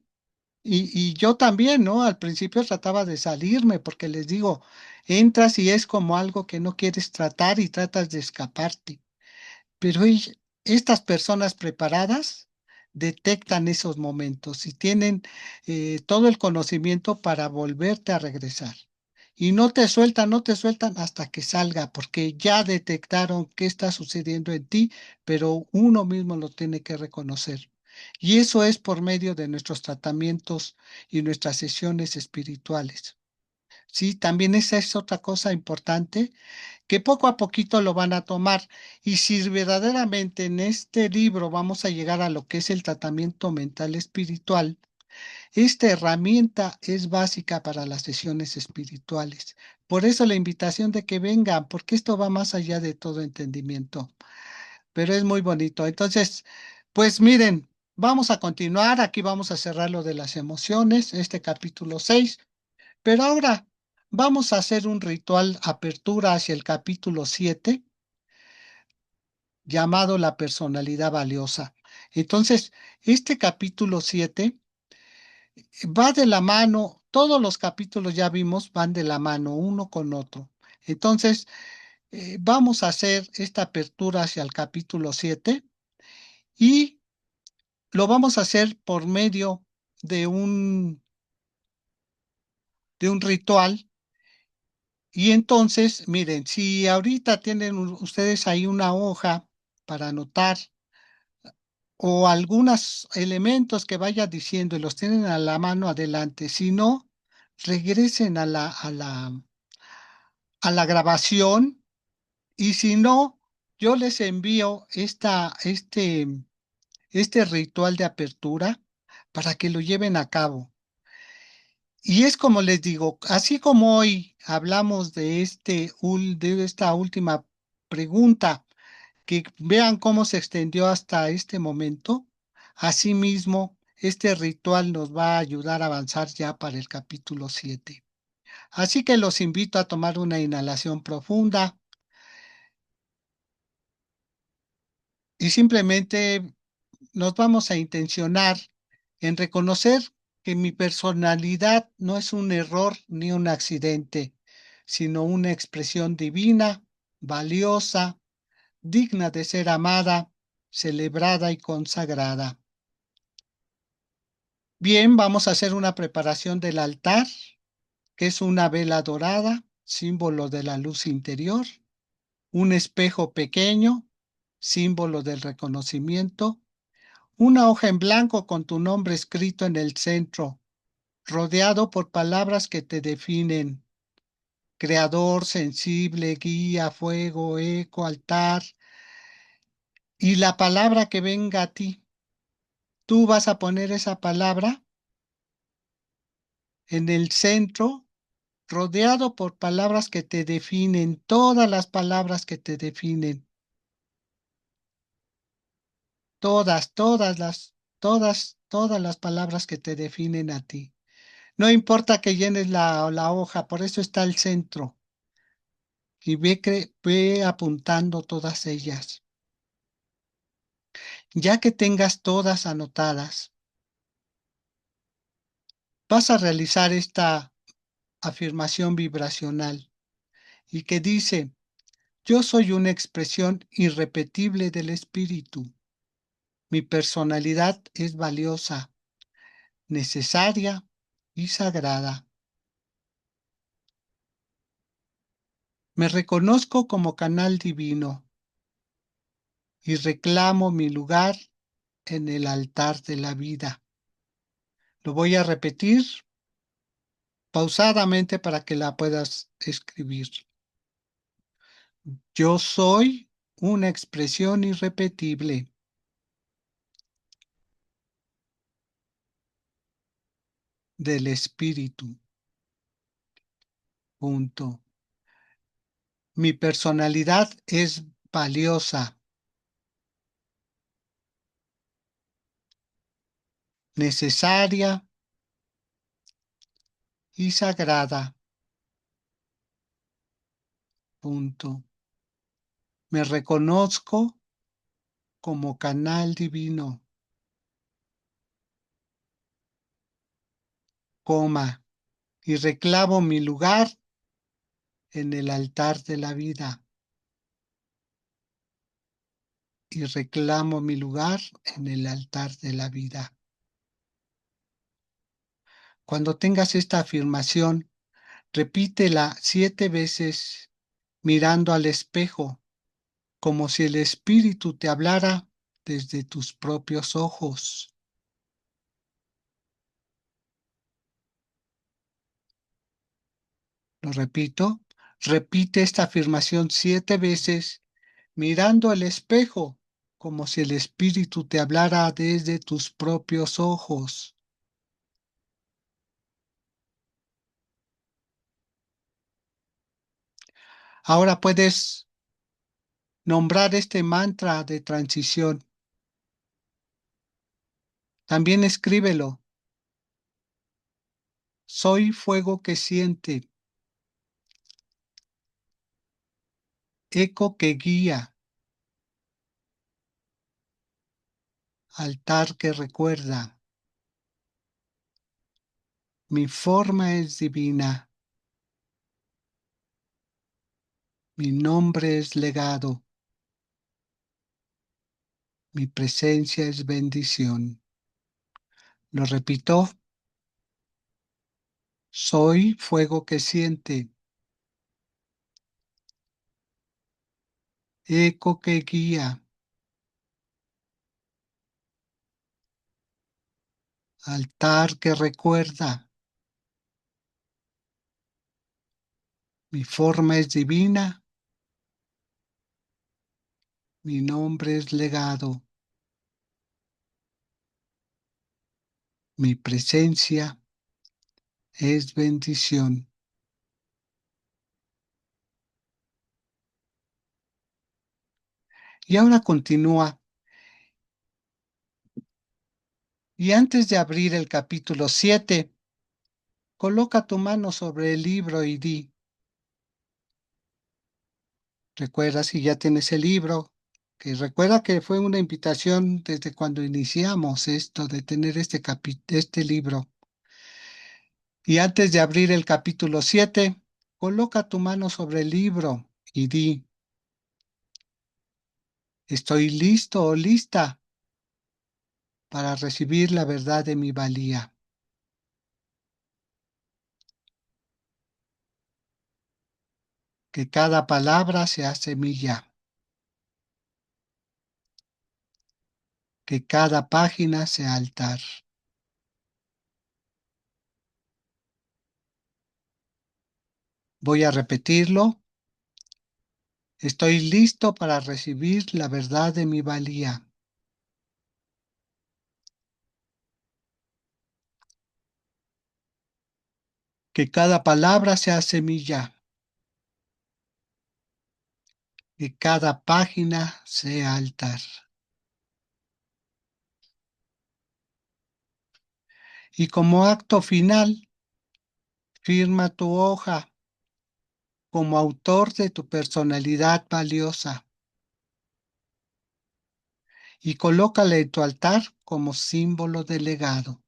y yo también, ¿no? Al principio trataba de salirme porque les digo, entras y es como algo que no quieres tratar y tratas de escaparte. Pero estas personas preparadas detectan esos momentos y tienen todo el conocimiento para volverte a regresar. Y no te sueltan, no te sueltan hasta que salga, porque ya detectaron qué está sucediendo en ti, pero uno mismo lo tiene que reconocer. Y eso es por medio de nuestros tratamientos y nuestras sesiones espirituales. Sí, también esa es otra cosa importante que poco a poquito lo van a tomar. Y si verdaderamente en este libro vamos a llegar a lo que es el tratamiento mental espiritual, esta herramienta es básica para las sesiones espirituales. Por eso la invitación de que vengan, porque esto va más allá de todo entendimiento, pero es muy bonito. Entonces, pues miren, vamos a continuar. Aquí vamos a cerrar lo de las emociones, este capítulo 6. Pero ahora vamos a hacer un ritual apertura hacia el capítulo 7 llamado La personalidad valiosa. Entonces, este capítulo 7 va de la mano, todos los capítulos ya vimos van de la mano uno con otro. Entonces, vamos a hacer esta apertura hacia el capítulo 7 y lo vamos a hacer por medio de de un ritual. Y entonces, miren, si ahorita tienen ustedes ahí una hoja para anotar o algunos elementos que vaya diciendo y los tienen a la mano adelante, si no, regresen a la grabación y si no, yo les envío este ritual de apertura para que lo lleven a cabo. Y es como les digo, así como hoy hablamos de de esta última pregunta, que vean cómo se extendió hasta este momento. Asimismo, este ritual nos va a ayudar a avanzar ya para el capítulo 7. Así que los invito a tomar una inhalación profunda y simplemente nos vamos a intencionar en reconocer que mi personalidad no es un error ni un accidente. sino una expresión divina, valiosa, digna de ser amada, celebrada y consagrada. Bien, vamos a hacer una preparación del altar, que es una vela dorada, símbolo de la luz interior, un espejo pequeño, símbolo del reconocimiento, una hoja en blanco con tu nombre escrito en el centro, rodeado por palabras que te definen: creador, sensible, guía, fuego, eco, altar, y la palabra que venga a ti. Tú vas a poner esa palabra en el centro, rodeado por palabras que te definen, todas las palabras que te definen, todas las palabras que te definen a ti. No importa que llenes la hoja, por eso está el centro, y ve apuntando todas ellas. Ya que tengas todas anotadas, vas a realizar esta afirmación vibracional y que dice: yo soy una expresión irrepetible del espíritu. Mi personalidad es valiosa, necesaria y sagrada. Me reconozco como canal divino y reclamo mi lugar en el altar de la vida. Lo voy a repetir pausadamente para que la puedas escribir. Yo soy una expresión irrepetible del espíritu. Punto. Mi personalidad es valiosa, necesaria y sagrada. Punto. Me reconozco como canal divino, coma, y reclamo mi lugar en el altar de la vida. Y reclamo mi lugar en el altar de la vida. Cuando tengas esta afirmación, repítela 7 veces mirando al espejo, como si el espíritu te hablara desde tus propios ojos. Lo repito, repite esta afirmación 7 veces mirando al espejo, como si el espíritu te hablara desde tus propios ojos. Ahora puedes nombrar este mantra de transición. También escríbelo. Soy fuego que siente, eco que guía, altar que recuerda. Mi forma es divina, mi nombre es legado, mi presencia es bendición. Lo repito, soy fuego que siente, eco que guía, altar que recuerda. Mi forma es divina, mi nombre es legado, mi presencia es bendición. Y ahora continúa. Y antes de abrir el capítulo 7, coloca tu mano sobre el libro y di: recuerda, si ya tienes el libro, que recuerda que fue una invitación desde cuando iniciamos esto de tener este libro. Y antes de abrir el capítulo 7, Coloca tu mano sobre el libro y di, estoy listo o lista para recibir la verdad de mi valía. Que cada palabra sea semilla, que cada página sea altar. Voy a repetirlo. Estoy listo para recibir la verdad de mi valía. Que cada palabra sea semilla, que cada página sea altar. Y como acto final, firma tu hoja como autor de tu personalidad valiosa y colócala en tu altar como símbolo de legado.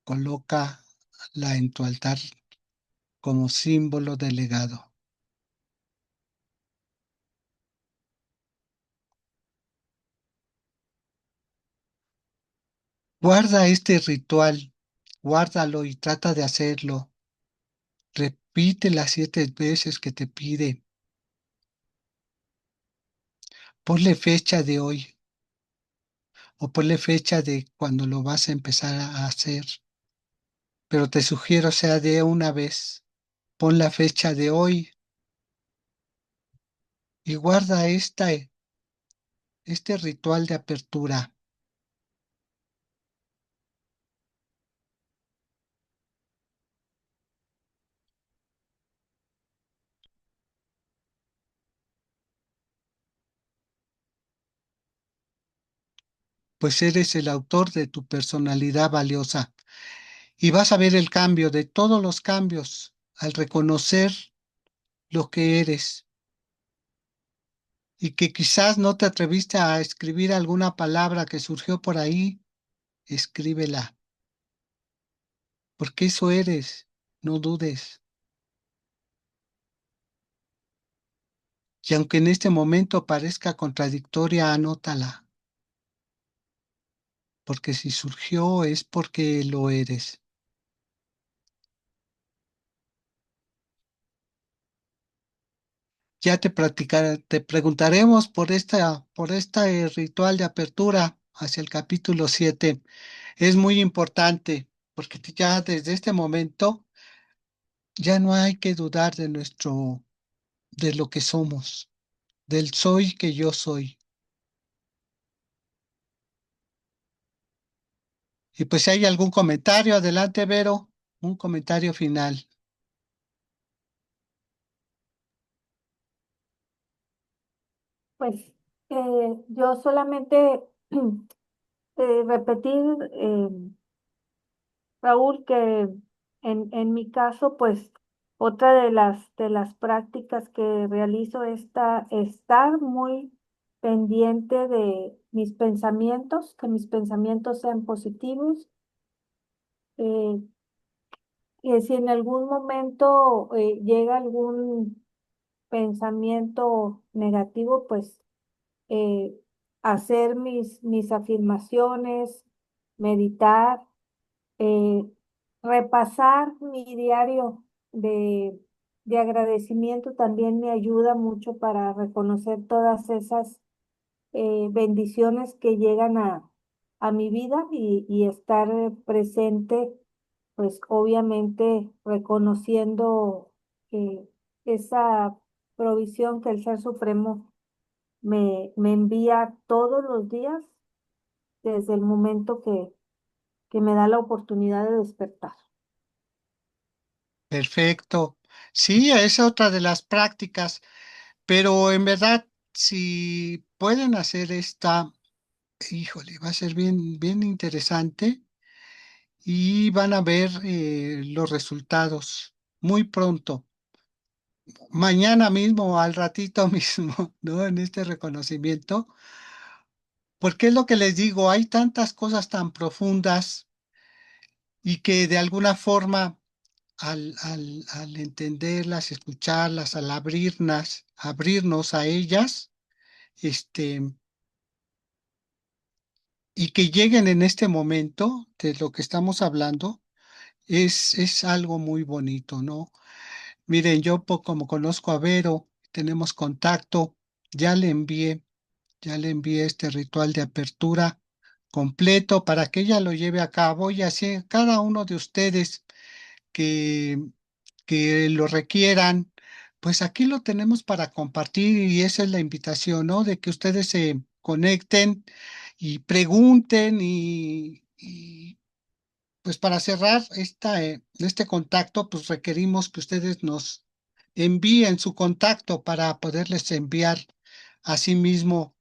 Colócala en tu altar como símbolo de legado. Guarda este ritual, guárdalo y trata de hacerlo. Repite las 7 veces que te pide. Ponle fecha de hoy o ponle fecha de cuando lo vas a empezar a hacer. Pero te sugiero sea de una vez. Pon la fecha de hoy y guarda este ritual de apertura. Pues eres el autor de tu personalidad valiosa y vas a ver el cambio de todos los cambios al reconocer lo que eres y que quizás no te atreviste a escribir alguna palabra que surgió por ahí, escríbela, porque eso eres, no dudes. Y aunque en este momento parezca contradictoria, anótala, porque si surgió es porque lo eres. Ya te preguntaremos por este ritual de apertura hacia el capítulo 7. Es muy importante porque ya desde este momento ya no hay que dudar de lo que somos, del soy que yo soy. Y pues si hay algún comentario, adelante, Vero, un comentario final. Pues yo solamente repetir, Raúl, que en mi caso, pues otra de las prácticas que realizo es estar muy pendiente de mis pensamientos, que mis pensamientos sean positivos, eh, que si en algún momento llega algún pensamiento negativo, pues eh, hacer mis afirmaciones, meditar, eh, repasar mi diario de agradecimiento también me ayuda mucho para reconocer todas esas bendiciones que llegan a mi vida y estar presente, pues obviamente reconociendo esa provisión que el Ser Supremo me envía todos los días desde el momento que me da la oportunidad de despertar. Perfecto. Sí, es otra de las prácticas, pero en verdad, si pueden hacer esta, híjole, va a ser bien, bien interesante y van a ver los resultados muy pronto, mañana mismo o al ratito mismo, ¿no? En este reconocimiento, porque es lo que les digo, hay tantas cosas tan profundas y que de alguna forma al entenderlas, escucharlas, al abrirnos a ellas, este, y que lleguen en este momento de lo que estamos hablando, es algo muy bonito, ¿no? Miren, yo como conozco a Vero, tenemos contacto, ya le envié, ya le envié este ritual de apertura completo para que ella lo lleve a cabo y así cada uno de ustedes que, que lo requieran, pues aquí lo tenemos para compartir y esa es la invitación, ¿no? De que ustedes se conecten y pregunten y pues para cerrar este contacto, pues requerimos que ustedes nos envíen su contacto para poderles enviar a sí mismo,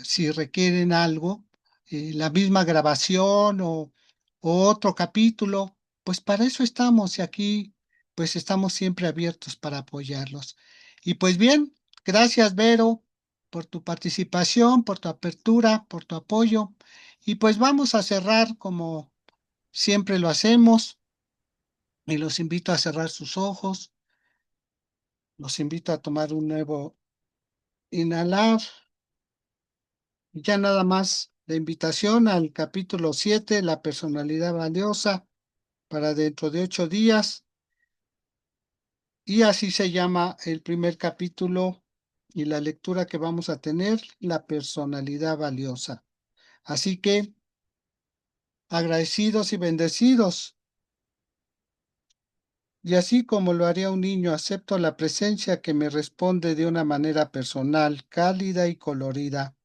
si requieren algo, la misma grabación o otro capítulo, pues para eso estamos y aquí pues estamos siempre abiertos para apoyarlos. Y pues bien, gracias Vero por tu participación, por tu apertura, por tu apoyo. Y pues vamos a cerrar como siempre lo hacemos y los invito a cerrar sus ojos, los invito a tomar un nuevo inhalar y ya nada más la invitación al capítulo 7, la personalidad valiosa, para dentro de 8 días y así se llama el primer capítulo y la lectura que vamos a tener, la personalidad valiosa. Así que agradecidos y bendecidos. Y así como lo haría un niño, acepto la presencia que me responde de una manera personal, cálida y colorida.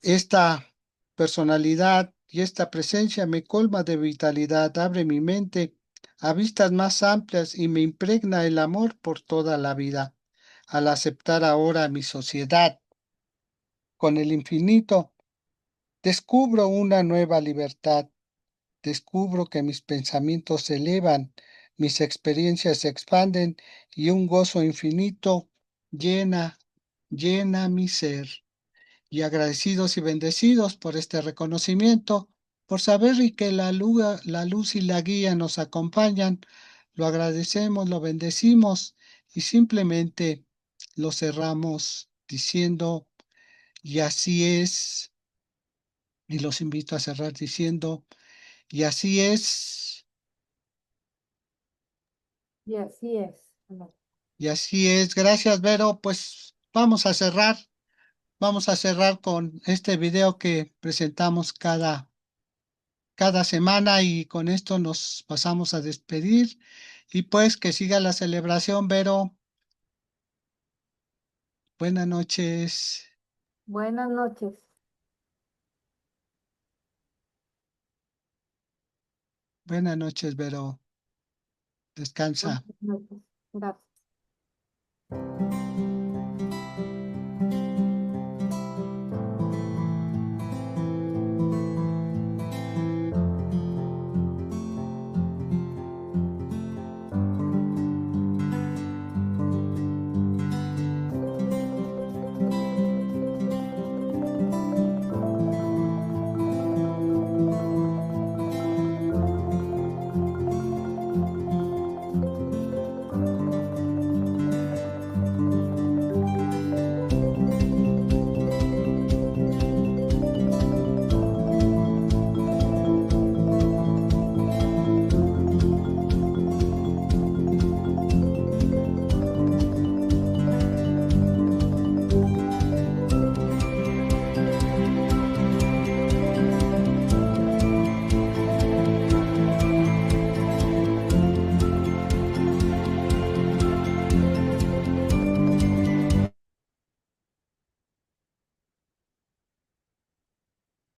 Esta personalidad y esta presencia me colma de vitalidad, abre mi mente a vistas más amplias y me impregna el amor por toda la vida. Al aceptar ahora mi sociedad con el infinito, descubro una nueva libertad. Descubro que mis pensamientos se elevan, mis experiencias se expanden y un gozo infinito llena, llena mi ser. Y agradecidos y bendecidos por este reconocimiento, por saber y que la luz y la guía nos acompañan, lo agradecemos, lo bendecimos y simplemente lo cerramos diciendo, y así es, y los invito a cerrar diciendo, y así es. Y así es. ¿No? Y así es. Gracias, Vero. Pues vamos a cerrar con este video que presentamos cada semana y con esto nos pasamos a despedir. Y pues que siga la celebración, Vero. Buenas noches. Buenas noches. Buenas noches, Vero. Descansa. Buenas noches. Gracias.